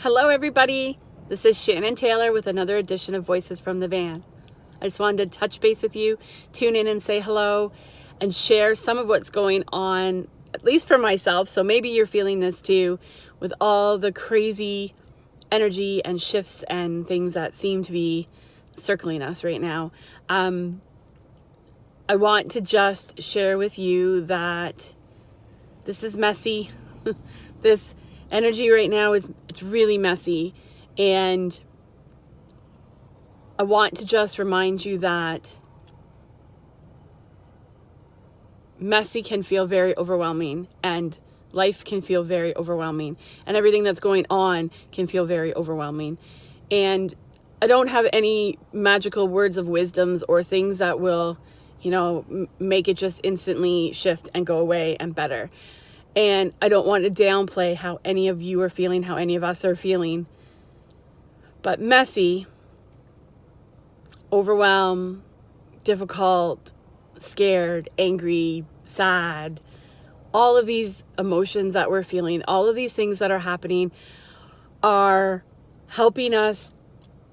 Hello, everybody. This is Shannon Taylor with another edition of Voices from the Van. I just wanted to touch base with you, tune in and say hello, and share some of what's going on, at least for myself. So maybe you're feeling this too, with all the crazy energy and shifts and things that seem to be circling us right now. I want to just share with you that this is messy. This energy right now it's really messy, and I want to just remind you that messy can feel very overwhelming, and life can feel very overwhelming, and everything that's going on can feel very overwhelming. And I don't have any magical words of wisdoms or things that will, make it just instantly shift and go away and better. And I don't want to downplay how any of you are feeling, how any of us are feeling. But messy, overwhelmed, difficult, scared, angry, sad, all of these emotions that we're feeling, all of these things that are happening are helping us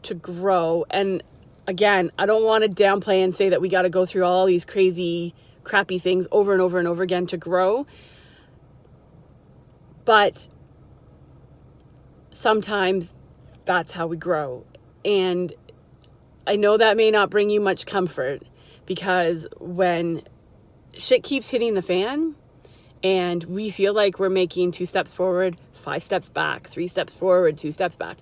to grow. And again, I don't want to downplay and say that we got to go through all these crazy, crappy things over and over and over again to grow. But sometimes that's how we grow. And I know that may not bring you much comfort, because when shit keeps hitting the fan and we feel like we're making 2 steps forward, 5 steps back, 3 steps forward, 2 steps back,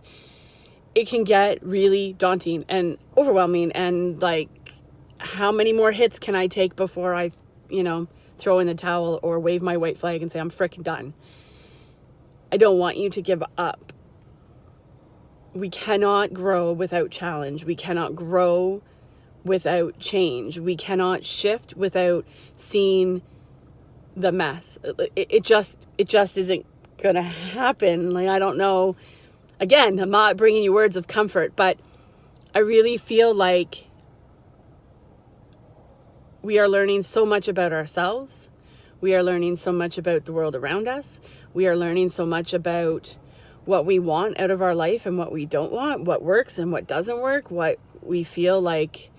it can get really daunting and overwhelming. And like, how many more hits can I take before I, throw in the towel or wave my white flag and say, I'm freaking done? I don't want you to give up. We cannot grow without challenge. We cannot grow without change. We cannot shift without seeing the mess. It just isn't gonna happen. Like, I don't know. Again, I'm not bringing you words of comfort, but I really feel like we are learning so much about ourselves. We are learning so much about the world around us. We are learning so much about what we want out of our life and what we don't want, what works and what doesn't work, what we feel like,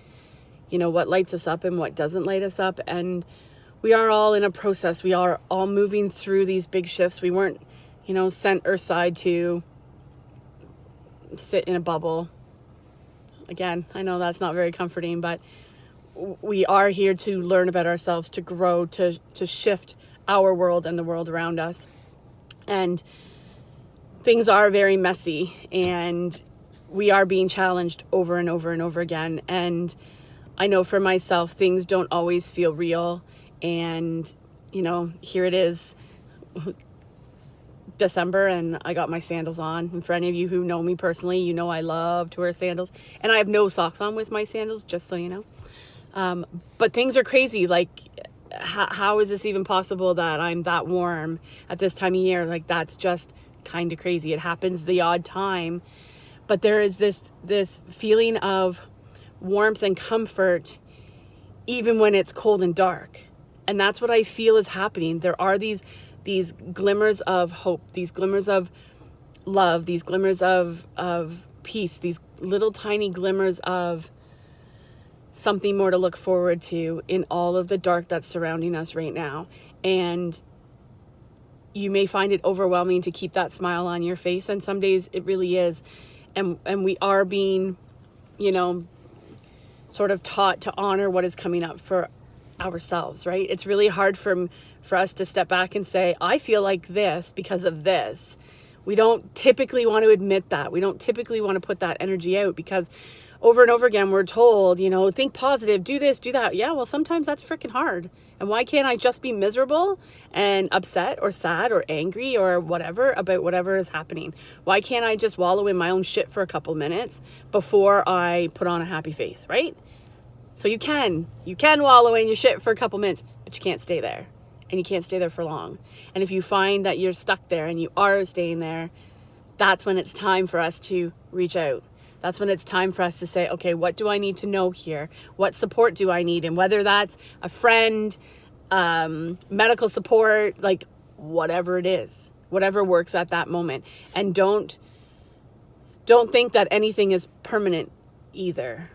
what lights us up and what doesn't light us up. And we are all in a process. We are all moving through these big shifts. We weren't, sent earthside to sit in a bubble. Again, I know that's not very comforting, but we are here to learn about ourselves, to grow, to shift our world and the world around us. And things are very messy, and we are being challenged over and over and over again. And I know for myself, things don't always feel real. And, here it is, December, and I got my sandals on. And for any of you who know me personally, I love to wear sandals. And I have no socks on with my sandals, just so you know. But things are crazy. Like, how is this even possible that I'm that warm at this time of year? Like, that's just kind of crazy. It happens the odd time, but there is this feeling of warmth and comfort even when it's cold and dark. And that's what I feel is happening. There are these glimmers of hope, these glimmers of love, these glimmers of peace, these little tiny glimmers of something more to look forward to in all of the dark that's surrounding us right now. And you may find it overwhelming to keep that smile on your face, and some days it really is. And we are being, sort of taught to honor what is coming up for ourselves, right? It's really hard for us to step back and say, I feel like this because of this. We don't typically want to admit that. We don't typically want to put that energy out, because over and over again, we're told, think positive, do this, do that. Yeah, well, sometimes that's freaking hard. And why can't I just be miserable and upset or sad or angry or whatever about whatever is happening? Why can't I just wallow in my own shit for a couple minutes before I put on a happy face, right? So you can wallow in your shit for a couple minutes, but you can't stay there. And you can't stay there for long. And if you find that you're stuck there and you are staying there, that's when it's time for us to reach out. That's when it's time for us to say, okay, what do I need to know here? What support do I need? And whether that's a friend, medical support, like whatever it is, whatever works at that moment. And don't don't think that anything is permanent either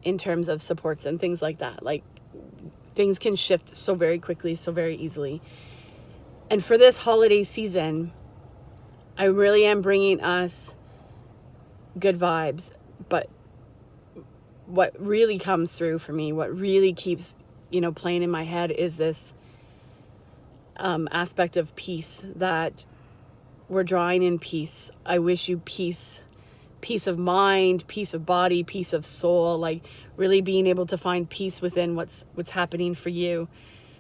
in terms of supports and things like that. Like, things can shift so very quickly, so very easily. And for this holiday season, I really am bringing us good vibes. But what really comes through for me, what really keeps, playing in my head is this aspect of peace, that we're drawing in peace. I wish you peace of mind, peace of body, peace of soul, like really being able to find peace within what's happening for you.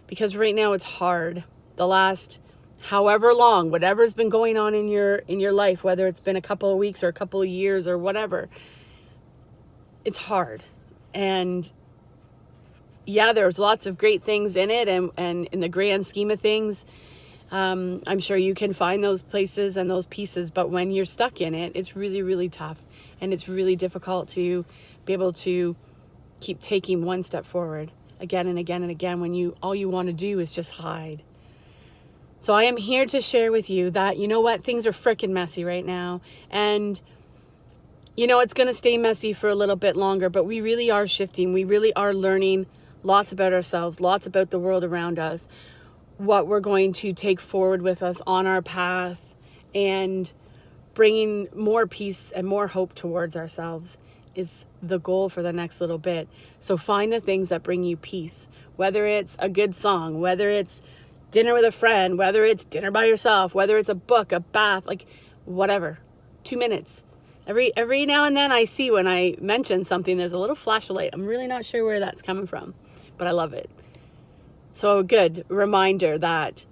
Because right now it's hard. The last however long, whatever's been going on in your life, whether it's been a couple of weeks or a couple of years or whatever, it's hard. And yeah, there's lots of great things in it, and in the grand scheme of things, I'm sure you can find those places and those pieces, but when you're stuck in it, it's really, really tough. And it's really difficult to be able to keep taking one step forward again and again and again when all you want to do is just hide. So I am here to share with you that, things are freaking messy right now. And, it's going to stay messy for a little bit longer, but we really are shifting. We really are learning lots about ourselves, lots about the world around us, what we're going to take forward with us on our path, and bringing more peace and more hope towards ourselves is the goal for the next little bit. So find the things that bring you peace, whether it's a good song, whether it's dinner with a friend, whether it's dinner by yourself, whether it's a book, a bath, like whatever. 2 minutes. Every now and then I see when I mention something, there's a little flash of light. I'm really not sure where that's coming from, but I love it. So a good reminder that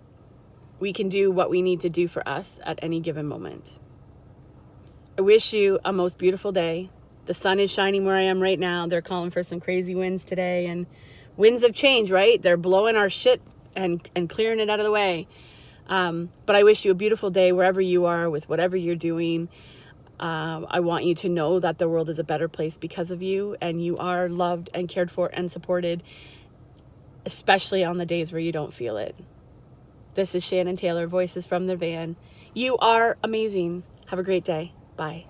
we can do what we need to do for us at any given moment. I wish you a most beautiful day. The sun is shining where I am right now. They're calling for some crazy winds today, and winds of change, right? They're blowing our shit and clearing it out of the way. But I wish you a beautiful day wherever you are with whatever you're doing. I want you to know that the world is a better place because of you, and you are loved and cared for and supported, especially on the days where you don't feel it. This is Shannon Taylor, Voices from the Van. You are amazing. Have a great day. Bye.